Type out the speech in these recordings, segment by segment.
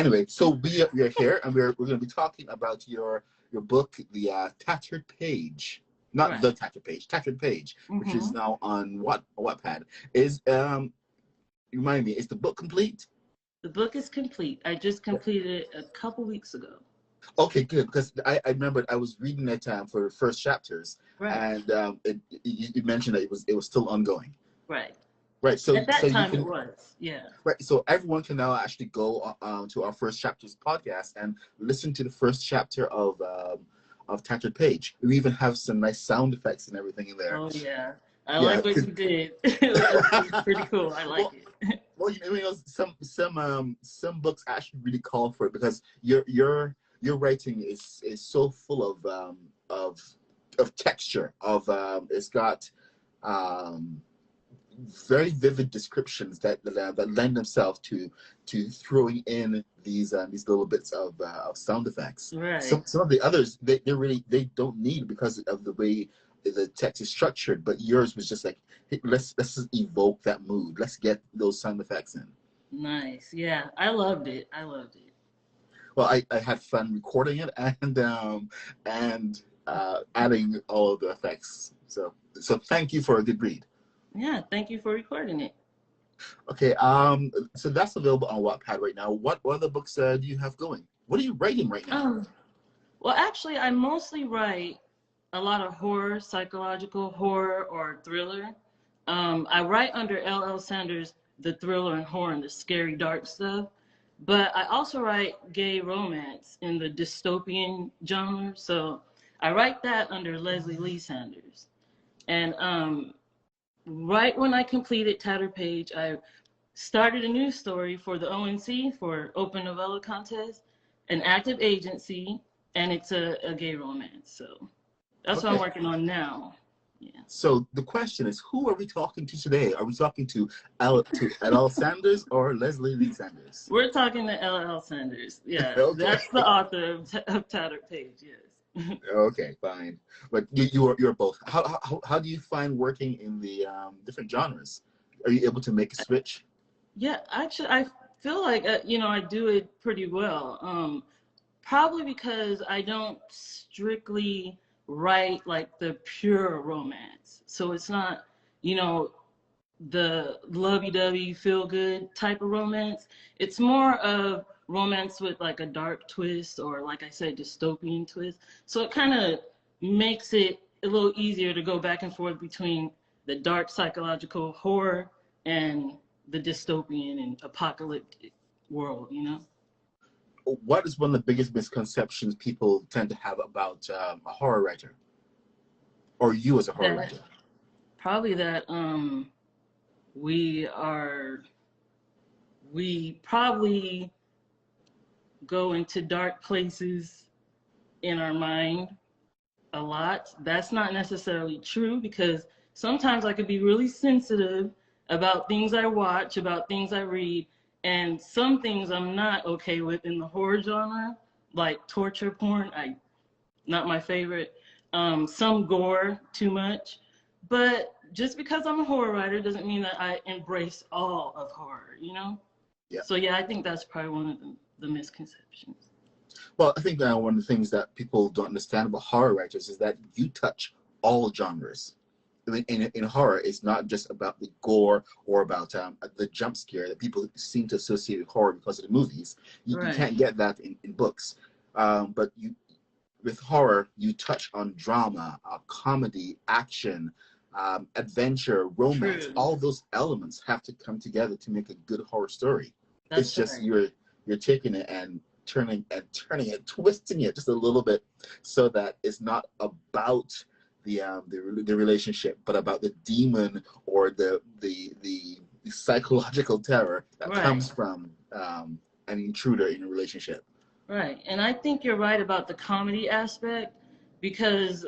Anyway, so we are here, and we're going to be talking about your book, the Tattered Page, not Right. the Tattered Page, Tattered Page, which is now on Wattpad. Is remind me, is the book complete? The book is complete. I just completed it a couple weeks ago. Okay, good, because I remember I was reading it for the first chapters, Right. and you mentioned that it was still ongoing. Right. Right. So at that you time can, it was, yeah. right. So everyone can now actually go to our First Chapters podcast and listen to the first chapter of Tattered Page. We even have some nice sound effects and everything in there. Oh yeah, I like what you did. It's pretty cool. I like it. Well, you know, some books actually really call for it, because your writing is so full of texture, it's got very vivid descriptions that lend themselves to throwing in these little bits of sound effects. Right. Some of the others they don't need, because of the way the text is structured, but yours was just like, hey, let's just evoke that mood. Let's get those sound effects in. Nice. Yeah, I loved it. Well, I had fun recording it and adding all of the effects. So thank you for a good read. Yeah, thank you for recording it. Okay, so that's available on Wattpad right now. What other books do you have going? What are you writing right now? Well, actually, I mostly write a lot of horror, psychological horror, or thriller. I write under L.L. Sanders, the thriller and horror and the scary, dark stuff. But I also write gay romance in the dystopian genre. So I write that under Leslie Lee Sanders. And right when I completed Tattered Page, I started a new story for the ONC, for Open Novella Contest, an active agency, and it's a gay romance. So that's what I'm working on now. Yeah. So the question is, who are we talking to today? Are we talking to L.L. Sanders or Leslie Lee Sanders? We're talking to L.L. Sanders. Yeah, Okay. That's the author of Tattered Page. Yes. Okay, fine. But you're both. How do you find working in the different genres? Are you able to make a switch? Yeah, actually, I feel like I do it pretty well. Probably because I don't strictly write like the pure romance. So it's not, the lovey-dovey, feel-good type of romance. It's more of romance with like a dark twist, or like I said, dystopian twist. So it kind of makes it a little easier to go back and forth between the dark psychological horror and the dystopian and apocalyptic world, What is one of the biggest misconceptions people tend to have about a horror writer, or you as a horror writer? Probably that we probably go into dark places in our mind a lot. That's not necessarily true, because sometimes I could be really sensitive about things I watch, about things I read, and some things I'm not okay with in the horror genre, like torture porn. Not my favorite. Some gore, too much. But just because I'm a horror writer doesn't mean that I embrace all of horror, Yeah. So yeah, I think that's probably one of the misconceptions. Well, I think one of the things that people don't understand about horror writers is that you touch all genres. I mean, in horror, it's not just about the gore or about the jump scare that people seem to associate with horror because of the movies. You can't get that in books. But with horror, you touch on drama, comedy, action, adventure, romance. True. All those elements have to come together to make a good horror story. That's it's just you're taking it and turning it, twisting it just a little bit, so that it's not about the relationship, but about the demon or the psychological terror that comes from an intruder in a relationship. Right, and I think you're right about the comedy aspect, because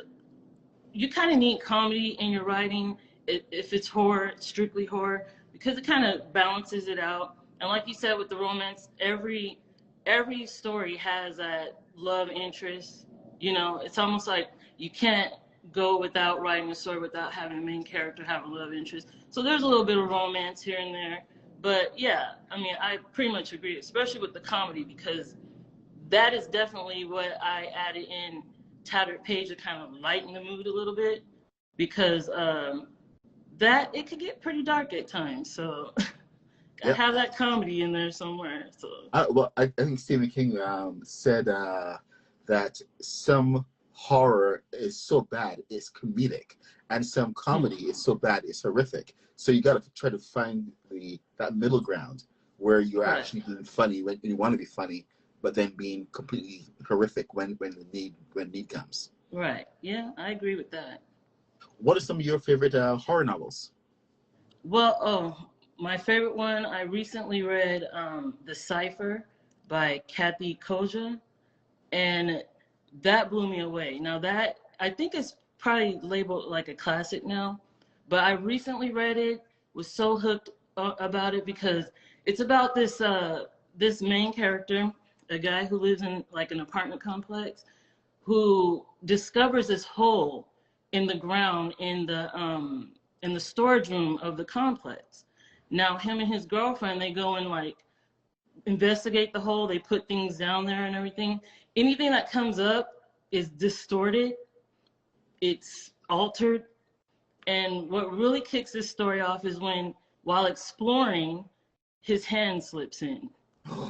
you kind of need comedy in your writing if it's horror, strictly horror, because it kind of balances it out. And like you said with the romance, every story has that love interest. It's almost like you can't go without writing a story without having a main character have a love interest. So there's a little bit of romance here and there, But yeah, I mean, I pretty much agree, especially with the comedy, because that is definitely what I added in Tattered Page to kind of lighten the mood a little bit, because that it could get pretty dark at times. So I Yep. have that comedy in there somewhere. So Well, I think Stephen King said that some horror is so bad it's comedic, and some comedy is so bad it's horrific. So you got to try to find that middle ground where you're right, actually being funny when you want to be funny, but then being completely horrific when need comes. right, yeah, I agree with that. What are some of your favorite horror novels? Well, oh, my favorite one, I recently read The Cipher by Kathy Koja, and that blew me away. Now that I think it's probably labeled like a classic now, but I recently read it, was so hooked about it because it's about this main character, a guy who lives in like an apartment complex, who discovers this hole in the ground in the storage room of the complex. Now him and his girlfriend, they go and like investigate the hole, they put things down there and everything. Anything that comes up is distorted, it's altered. And what really kicks this story off is when, while exploring, his hand slips in.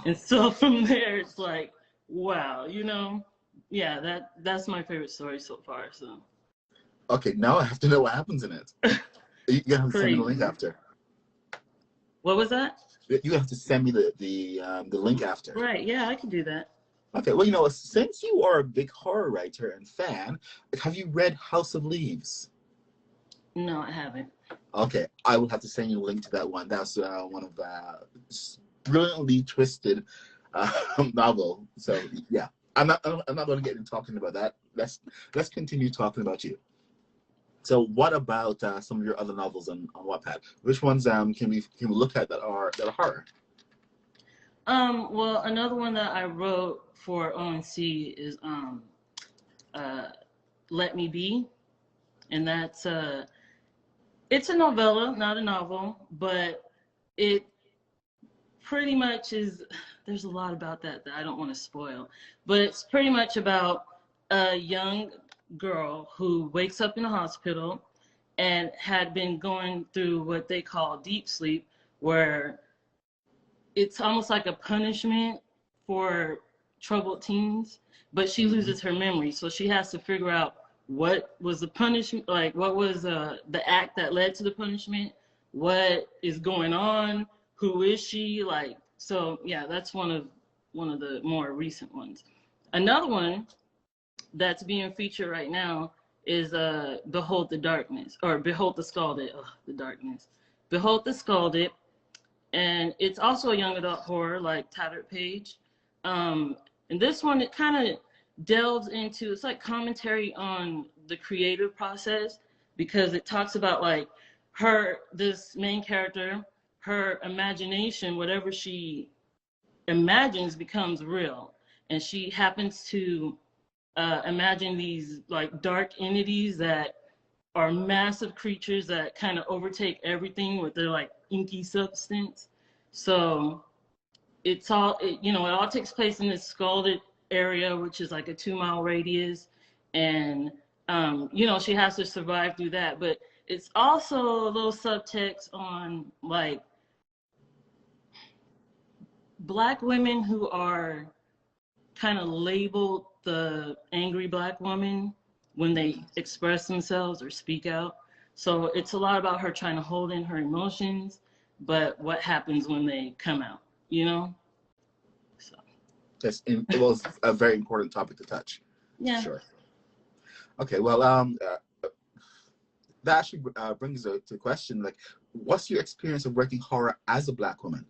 And so from there, it's like, wow, you know, yeah, that's my favorite story so far. So Okay, now I have to know what happens in it. You have to send me the crazy. link after. What was that? You have to send me the link after. Right, yeah, I can do that. Okay, well, since you are a big horror writer and fan, have you read House of Leaves? No, I haven't. Okay, I will have to send you a link to that one. That's one of brilliantly twisted novel. So yeah, I'm not going to get into talking about that. Let's continue talking about you. So what about some of your other novels on Wattpad? Which ones can we look at that are horror? Well, another one that I wrote for ONC is Let Me Be, and that's it's a novella, not a novel, but it pretty much is. There's a lot about that I don't want to spoil, but it's pretty much about a young girl who wakes up in a hospital and had been going through what they call deep sleep, where it's almost like a punishment for troubled teens, but she loses her memory. So she has to figure out what was the punishment, like what was the act that led to the punishment, what is going on, who is she, like. So yeah, that's one of the more recent ones. Another one that's being featured right now is Behold the Darkness, or Behold the Scalded. Ugh, the Darkness. Behold the Scalded. And it's also a young adult horror like Tattered Page. And this one, it kind of delves into, it's like commentary on the creative process, because it talks about like this main character, her imagination, whatever she imagines becomes real. And she happens to imagine these like dark entities that are massive creatures that kind of overtake everything with their like inky substance. So it all takes place in this scalded area, which is like a 2-mile radius. And, she has to survive through that. But it's also a little subtext on like Black women who are kind of labeled the angry Black woman when they express themselves or speak out. So it's a lot about her trying to hold in her emotions, but what happens when they come out, you know? So Yes, it was a very important topic to touch. yeah. Sure. Okay, well, that actually brings us to a question, like, what's your experience of working horror as a Black woman?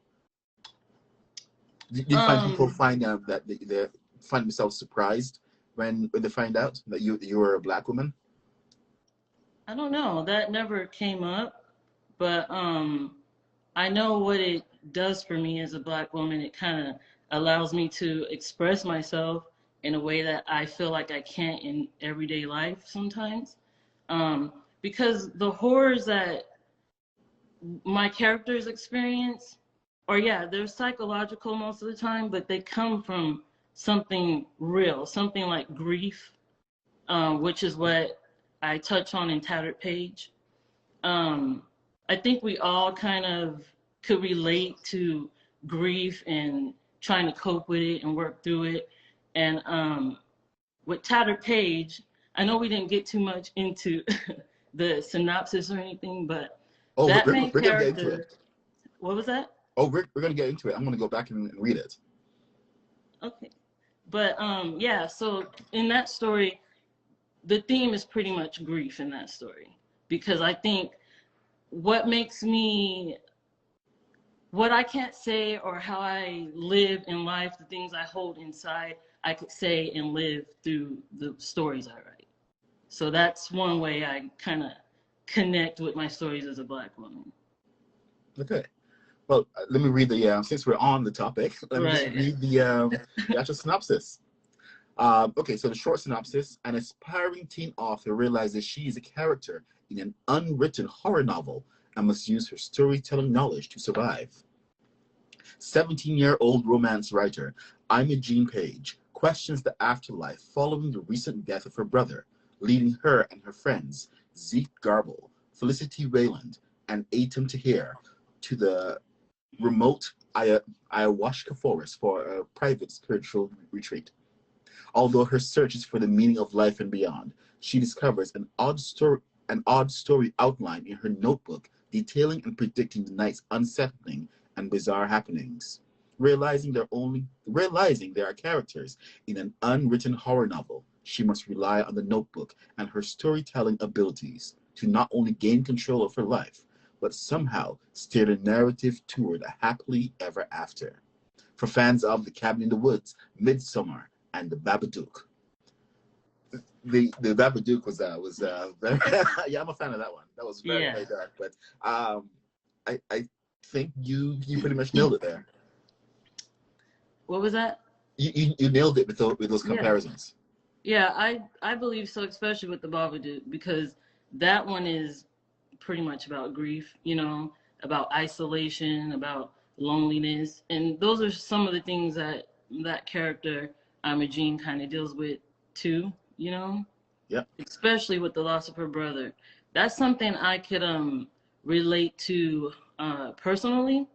Do you find people find that they find themselves surprised when they find out that you were a Black woman? I don't know. That never came up, but I know what it does for me as a Black woman. It kind of allows me to express myself in a way that I feel like I can't in everyday life sometimes. Because the horrors that my characters experience, or yeah, they're psychological most of the time, but they come from something real, something like grief, which is what I touch on in Tattered Page. I think we all kind of could relate to grief and trying to cope with it and work through it. And with Tattered Page, I know we didn't get too much into the synopsis or anything, but Oh, that main we're gonna get into character, it. what was that? Oh, we're gonna get into it. I'm gonna go back and read it. Okay. But yeah, so in that story, the theme is pretty much grief in that story. Because I think what makes me, what I can't say or how I live in life, the things I hold inside, I could say and live through the stories I write. So that's one way I kind of connect with my stories as a Black woman. Okay. Well, let me read the, since we're on the topic, let me just Right. read the actual synopsis. Okay, so the short synopsis: an aspiring teen author realizes she is a character in an unwritten horror novel and must use her storytelling knowledge to survive. 17-year-old romance writer Imogene Page questions the afterlife following the recent death of her brother, leading her and her friends, Zeke Garble, Felicity Wayland, and Atum Tahir, to the remote ayahuasca forest for a private spiritual retreat. Although her search is for the meaning of life and beyond, she discovers an odd story outline in her notebook detailing and predicting the night's unsettling and bizarre happenings. Realizing there are characters in an unwritten horror novel, she must rely on the notebook and her storytelling abilities to not only gain control of her life, but somehow steer the narrative toward a happily ever after. For fans of The Cabin in the Woods, Midsummer, and The Babadook. The Babadook was very yeah, I'm a fan of that one. That was very dark, but I think you pretty much nailed it there. What was that? You nailed it with those comparisons. Yeah, I believe so, especially with the Babadook, because that one is pretty much about grief, you know, about isolation, about loneliness, and those are some of the things that that character Imogene kind of deals with too, you know. Yep. Especially with the loss of her brother. That's something I could relate to personally,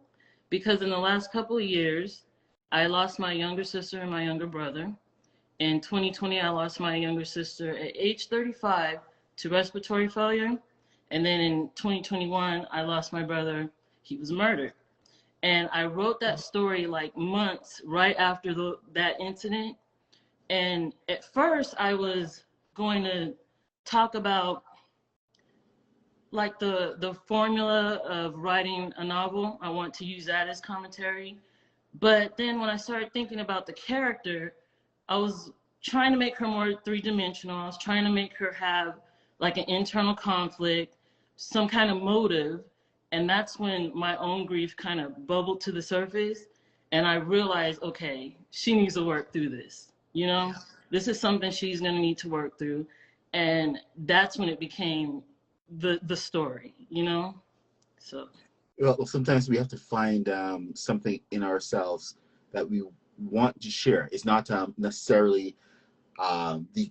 because in the last couple of years, I lost my younger sister and my younger brother. In 2020, I lost my younger sister at age 35 to respiratory failure. And then in 2021, I lost my brother. He was murdered. And I wrote that story like months right after that incident. And at first, I was going to talk about like the formula of writing a novel. I want to use that as commentary. But then when I started thinking about the character, I was trying to make her more three-dimensional. I was trying to make her have like an internal conflict, some kind of motive. And that's when my own grief kind of bubbled to the surface. And I realized, okay, she needs to work through this. You know, this is something she's going to need to work through. And that's when it became the story, you know? So. Well, sometimes we have to find something in ourselves that we want to share. It's not necessarily the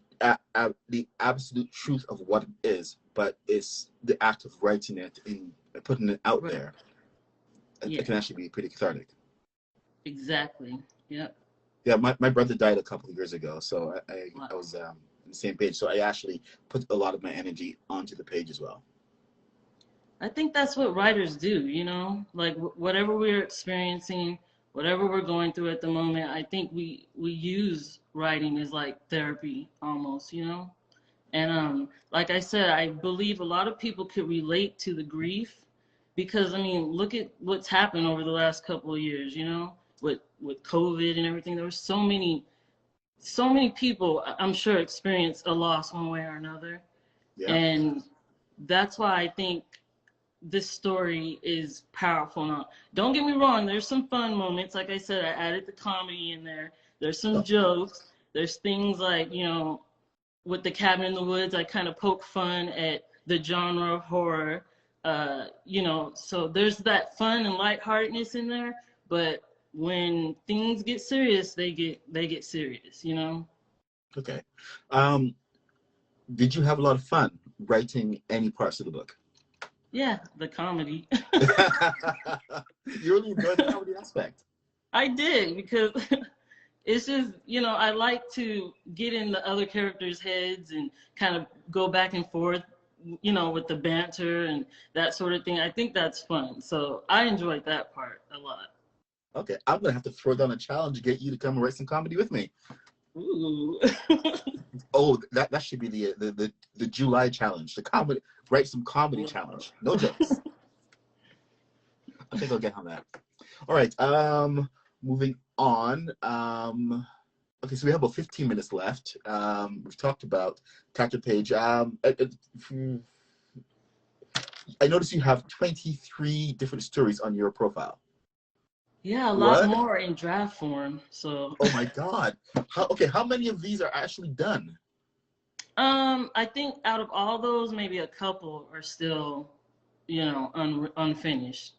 absolute truth of what it is, but it's the act of writing it and putting it out there. It can actually be pretty cathartic. Exactly. Yep. Yeah, my brother died a couple of years ago, so I was on the same page. So I actually put a lot of my energy onto the page as well. I think that's what writers do, you know, like whatever we're experiencing, whatever we're going through at the moment, I think we use writing as like therapy almost, you know. And like I said, I believe a lot of people could relate to the grief because I mean, look at what's happened over the last couple of years, you know, with COVID and everything. There were so many people I'm sure experience a loss one way or another. Yeah. And that's why I think this story is powerful. Now, don't get me wrong, there's some fun moments. Like I said, I added the comedy in there. There's some jokes. There's things like, you know, with The Cabin in the Woods, I kind of poke fun at the genre of horror. You know, so there's that fun and lightheartedness in there, but when things get serious, they get serious, you know? Okay. Did you have a lot of fun writing any parts of the book? Yeah, the comedy. You really enjoyed the comedy aspect. I did, because it's just, you know, I like to get in the other characters' heads and kind of go back and forth, you know, with the banter and that sort of thing. I think that's fun. So I enjoyed that part a lot. Okay, I'm gonna have to throw down a challenge to get you to come and write some comedy with me. Ooh. Oh, that should be the July challenge. The comedy, write some comedy challenge. No jokes. I think I'll get on that. All right. Moving on. Okay, so we have about 15 minutes left. We've talked about Tattered Page. I noticed you have 23 different stories on your profile. Yeah, a lot What? more in draft form. So. Oh my God. How many of these are actually done? I think out of all those, maybe a couple are still, you know, unfinished.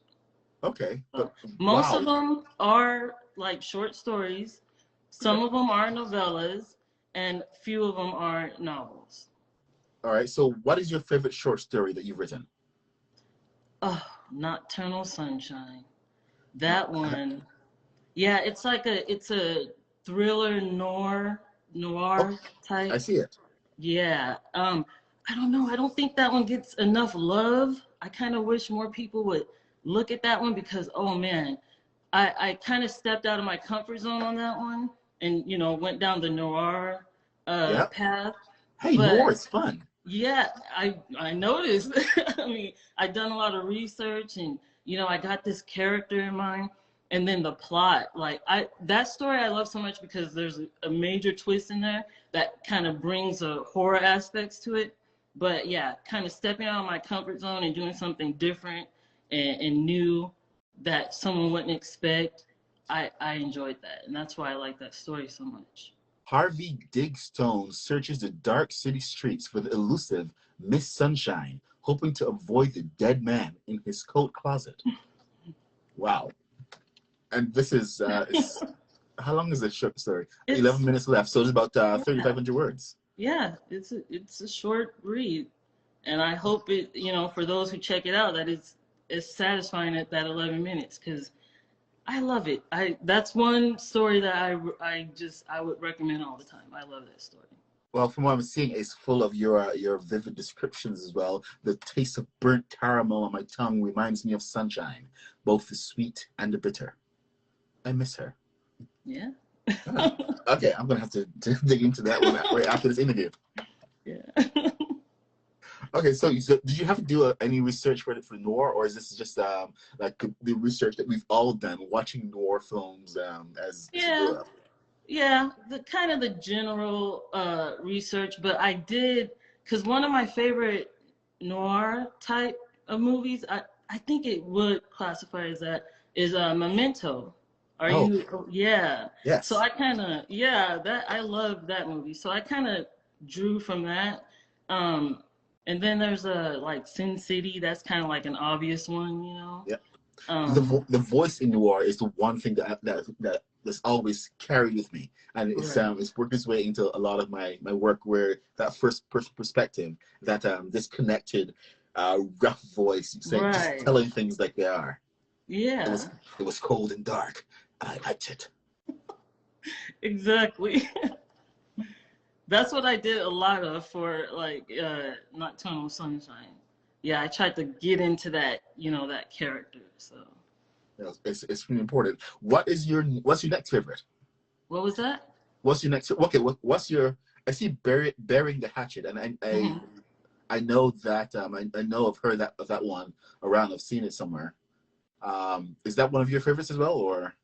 Okay, but Most wow. of them are like short stories. Some of them are novellas, and few of them are novels. All right, so what is your favorite short story that you've written? Oh, Nocturnal Sunshine. That one. Yeah, it's like it's a thriller noir Oh, I type. see it. Yeah. I don't know. I don't think that one gets enough love. I kind of wish more people would look at that one, because oh man, I kind of stepped out of my comfort zone on that one, and you know, went down the noir Yeah. path. Hey, But noir is fun. yeah, I noticed. I mean, I've done a lot of research, and you know, I got this character in mind, and then the plot. Like that story I love so much because there's a major twist in there that kind of brings a horror aspects to it. But yeah, kind of stepping out of my comfort zone and doing something different and new that someone wouldn't expect. I enjoyed that, and that's why I like that story so much. Harvey Digstone searches the dark city streets for the elusive Miss Sunshine, hoping to avoid the dead man in his coat closet. Wow. And this is, how long is this short story? It's 11 minutes left, so it's about yeah, 3,500 words. yeah. It's a short read, and I hope it, you know, for those who check it out, that it's satisfying at that 11 minutes, because I love it. That's one story that I would recommend all the time. I love that story. Well, from what I'm seeing, it's full of your vivid descriptions as well. The taste of burnt caramel on my tongue reminds me of sunshine, both the sweet and the bitter. I miss her. Yeah. Ah, okay, I'm gonna have to dig into that one right after this interview. Yeah. Okay, so did you have to do any research for noir, or is this just like the research that we've all done watching noir films as we Yeah. grew up? Yeah, the kind of the general research, but I did, because one of my favorite noir type of movies, I think it would classify as that, is Memento. Are Oh, you? Yeah. So yes. I kind of, yeah, that I love that movie. So I kind of drew from that. Um, and then there's a like Sin City. That's kind of like an obvious one, you know. Yeah. Um, The voice in noir is the one thing that's always carried with me, and right. it's worked its way into a lot of my work, where that first person perspective, that disconnected, rough voice saying, just Right. telling things like they are. It Yeah. was it was cold and dark, and I liked it. Exactly. That's what I did a lot of for like Nocturnal Sunshine. Yeah, I tried to get into that, you know, that character. So You know, it's really important. What's your next favorite? what was that? What's your next? Okay, what's your? I see burying the hatchet, and Hmm. I know that I know I've heard that of that one around. I've seen it somewhere. Is that one of your favorites as well, or?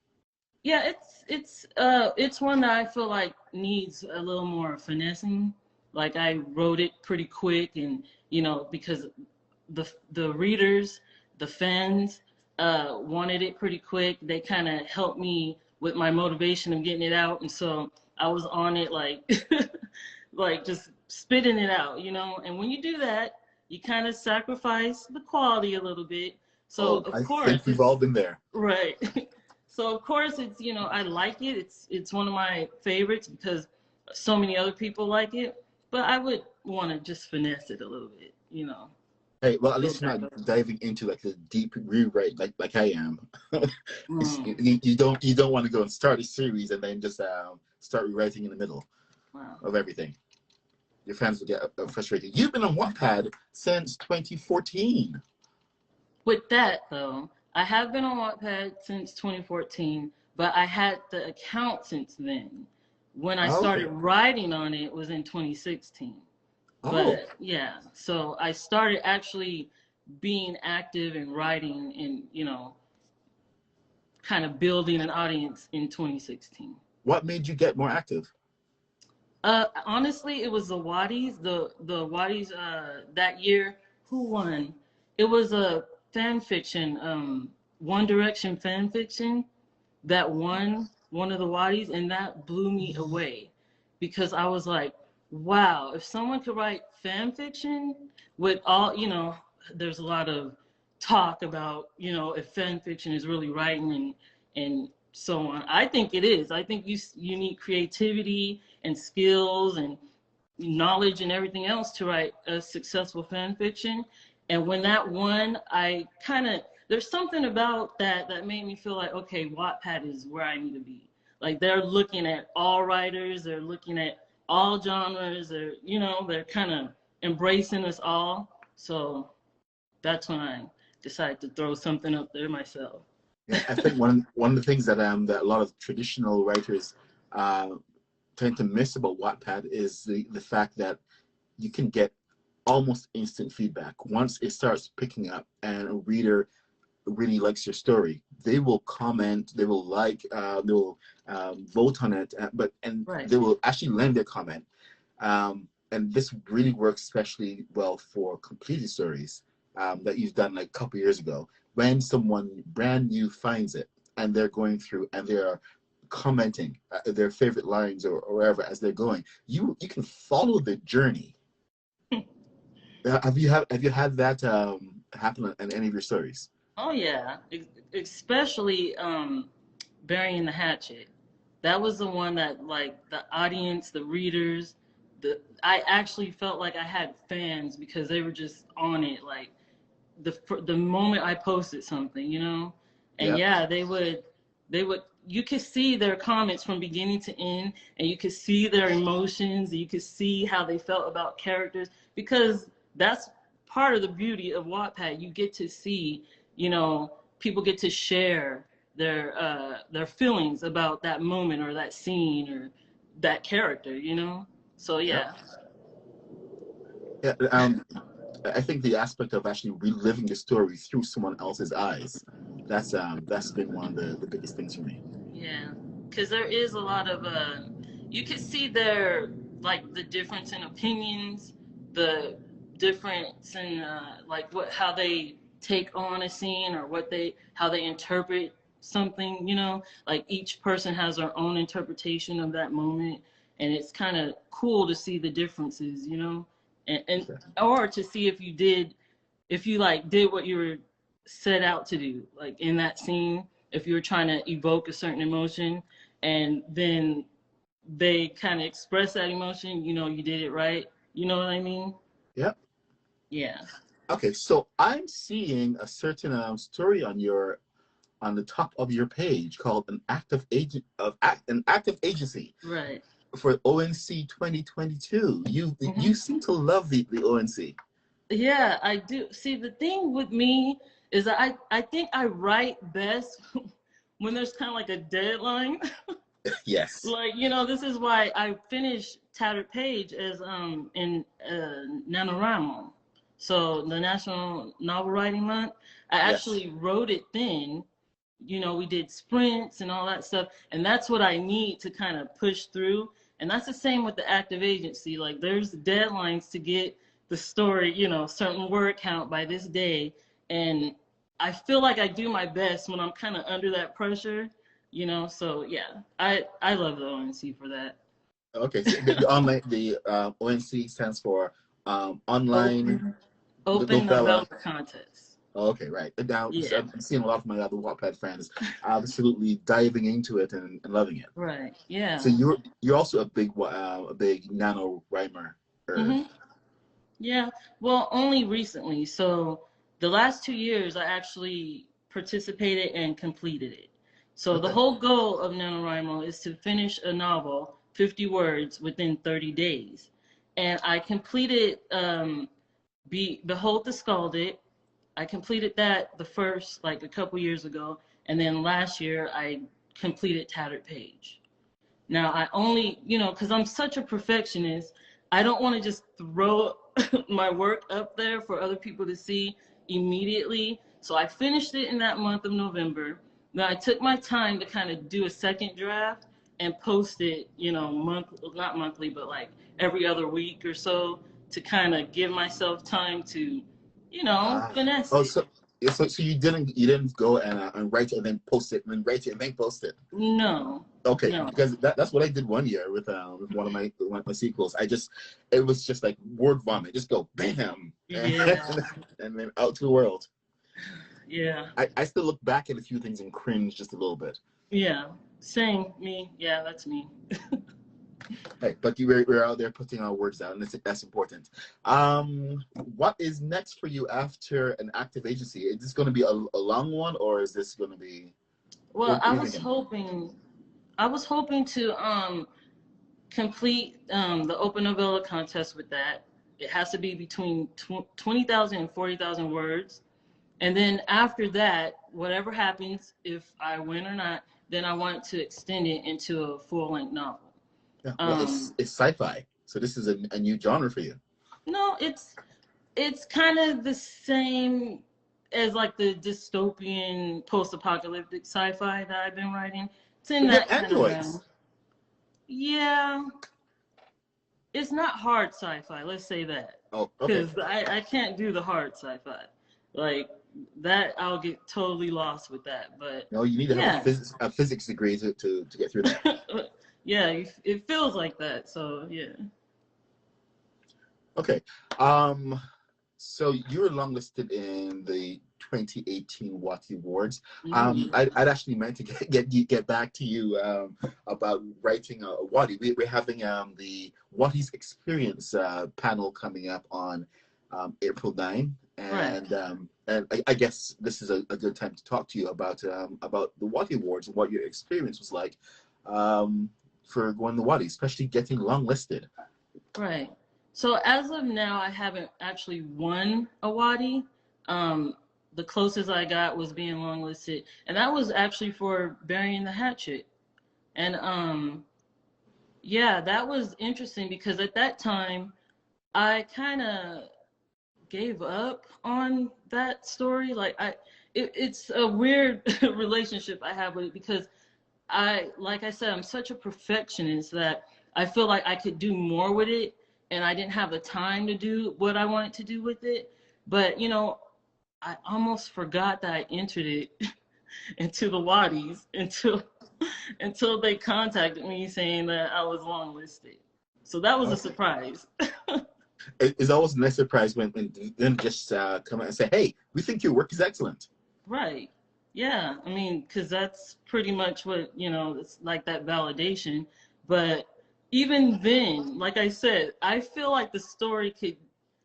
Yeah, it's one that I feel like needs a little more finessing. Like I wrote it pretty quick, and you know, because the readers, the fans, wanted it pretty quick. They kind of helped me with my motivation of getting it out, and so I was on it like like just spitting it out, you know. And when you do that, you kind of sacrifice the quality a little bit. So Oh, of I course think we've all been there. right. So of course it's, I like it. It's one of my favorites because so many other people like it. But I would want to just finesse it a little bit. Hey, well, at Go least you're back not up. diving into like a deep rewrite like I am. Mm, You don't want to go and start a series and then just start rewriting in the middle wow. of everything. Your fans will get frustrated. You've been on Wattpad since 2014. With that though, I have been on Wattpad since 2014, but I had the account since then. When I Oh, started okay. writing on it was in 2016. Oh, But yeah, so I started actually being active and writing and, kind of building an audience in 2016. what made you get more active? Honestly, it was the Waddies. The Waddies that year. Who won? It was a fan fiction, One Direction fan fiction that won one of the Waddies, and that blew me away because I was like, wow, if someone could write fan fiction with all, there's a lot of talk about, if fan fiction is really writing and so on. I think it is. I think you need creativity and skills and knowledge and everything else to write a successful fan fiction. And when that won, I kind of, there's something about that made me feel like, okay, Wattpad is where I need to be. Like they're looking at all writers, they're looking at all genres, they're kind of embracing us all. So that's when I decided to throw something up there myself. Yeah, I think one of the things that a lot of traditional writers uh, tend to miss about Wattpad is the fact that you can get almost instant feedback. Once it starts picking up and a reader really likes your story, they will comment, they will like, they will vote on it, and Right. they will actually lend their comment. And this really works especially well for completed stories that you've done like a couple years ago. When someone brand new finds it and they're going through and they're commenting their favorite lines or wherever as they're going, you can follow the journey. Have you had that happen in any of your stories? Oh yeah, especially burying the hatchet. That was the one that like the audience, the readers, I actually felt like I had fans because they were just on it. Like the moment I posted something. And Yeah. yeah, they would you could see their comments from beginning to end, and you could see their emotions, and you could see how they felt about characters because that's part of the beauty of Wattpad. You get to see, people get to share their feelings about that moment or that scene or that character. So Yeah. yeah. Yeah. I think the aspect of actually reliving the story through someone else's eyes, that's been one of the biggest things for me. Yeah, because there is a lot of you could see their like the difference in opinions, the difference in like how they take on a scene or how they interpret something. Like each person has their own interpretation of that moment, and it's kind of cool to see the differences. And Okay. or to see if you like did what you were set out to do, like in that scene, if you were trying to evoke a certain emotion and then they kind of express that emotion, you did it right. You know what I mean? Yeah. Yeah. Okay. So I'm seeing a certain story on the top of your page called an active agency Right. for ONC 2022. You Hmm. seem to love the ONC. Yeah, I do. See, the thing with me is that I think I write best when there's kind of like a deadline. Yes. Like, this is why I finished Tattered Page as in Nanowrimo. So the National Novel Writing Month, I Yes. actually wrote it then. We did sprints and all that stuff, and that's what I need to kind of push through. And that's the same with the active agency. Like there's deadlines to get the story, certain word count by this day. And I feel like I do my best when I'm kind of under that pressure. So yeah, I love the ONC for that. Okay. So the online the ONC stands for online Open open novella. novella contest. Oh, okay, right. And now Yeah, I'm seeing a lot of my other Wattpad friends absolutely diving into it and loving it. right. So Yeah. you're also a big NaNoWriMo. Hmm. Yeah. Well, only recently. So the last 2 years, I actually participated and completed it. So the Okay. whole goal of NaNoWriMo is to finish a novel, 50 words, within 30 days. And I completed Behold the Scalded. I completed that the first, like a couple years ago. And then last year, I completed Tattered Page. Now, I only, because I'm such a perfectionist, I don't want to just throw my work up there for other people to see immediately. So I finished it in that month of November. Then I took my time to kind of do a second draft and post it, not monthly, but like every other week or so to kind of give myself time to, Ah. finesse Oh, it. so yeah, so you didn't go and write it and then post it and then write it and then post it. No, Okay, no. because that's what I did one year with one of my sequels. It was just like word vomit, just go bam, and, Yeah, and then out to the world. yeah. I still look back at a few things and cringe just a little bit. Yeah, same me. Yeah, that's me. Hey, but we're out there putting our words out, and that's important. What is next for you after an active agency? Is this going to be a long one, or is this going to be? Well, What are you thinking? I was hoping to complete the open novella contest with that. It has to be between 20,000 and 40,000 words. And then after that, whatever happens, if I win or not, then I want to extend it into a full-length novel. Yeah, well, Um, it's sci-fi, so this is a new genre for you. no, it's kind of the same as like the dystopian post-apocalyptic sci-fi that I've been writing. It's in But they're that kind of realm. androids. Yeah, it's not hard sci-fi, let's say that. Oh, okay. Because I can't do the hard sci-fi. Like that, I'll get totally lost with that. But No, you need to have yeah, a physics degree to get through that. yeah, it feels like that. So yeah. Okay. So you were longlisted in the 2018 Watty Awards. Mm. I'd actually meant to get back to you about writing a Watty. We're having the Watty's Experience panel coming up on April 9, Right. and I guess this is a good time to talk to you about the Watty Awards and what your experience was like for going to Watty, especially getting longlisted. Right. So as of now, I haven't actually won a Wadi. Um, the closest I got was being longlisted, and that was actually for Burying the Hatchet. And yeah, that was interesting because at that time, I kind of gave up on that story. It's a weird relationship I have with it because like I said, I'm such a perfectionist that I feel like I could do more with it, and I didn't have the time to do what I wanted to do with it. But I almost forgot that I entered it into the Waddies until they contacted me saying that I was longlisted. So that was a Okay. surprise. It's always a nice surprise when them just come out and say, "Hey, we think your work is excellent." Right. Yeah. I mean, because that's pretty much what, it's like that validation. But even then, like I said, I feel like the story could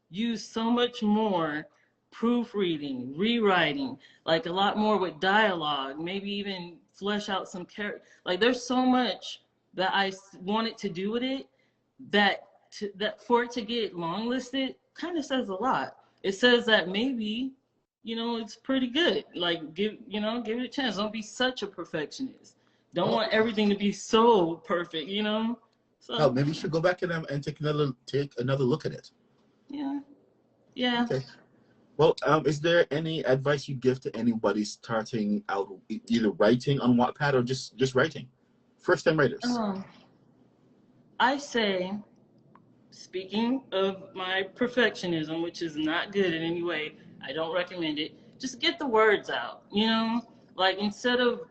use so much more proofreading, rewriting, like a lot more with dialogue, maybe even flesh out some character. Like there's so much that I wanted to do with it that for it to get longlisted kind of says a lot. It says that maybe it's pretty good. Like give it a chance. Don't be such a perfectionist. Don't Oh, want everything to be so perfect, oh, So maybe you should go back and take another look at it. yeah, yeah. Okay. Well, is there any advice you give to anybody starting out either writing on Wattpad or just writing? First time writers. Um, I say, speaking of my perfectionism, which is not good in any way, I don't recommend it. Just get the words out, like instead of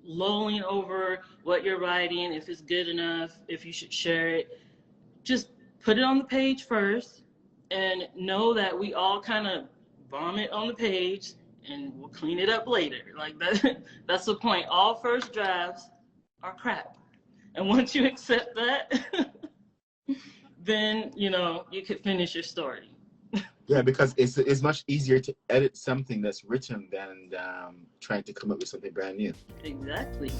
lolling over what you're writing, if it's good enough, if you should share it, just put it on the page first and know that we all kind of vomit on the page and we'll clean it up later. Like that, that's the point. All first drafts are crap. And once you accept that, then, you know, you could finish your story. Yeah, because it's much easier to edit something that's written than trying to come up with something brand new. Exactly.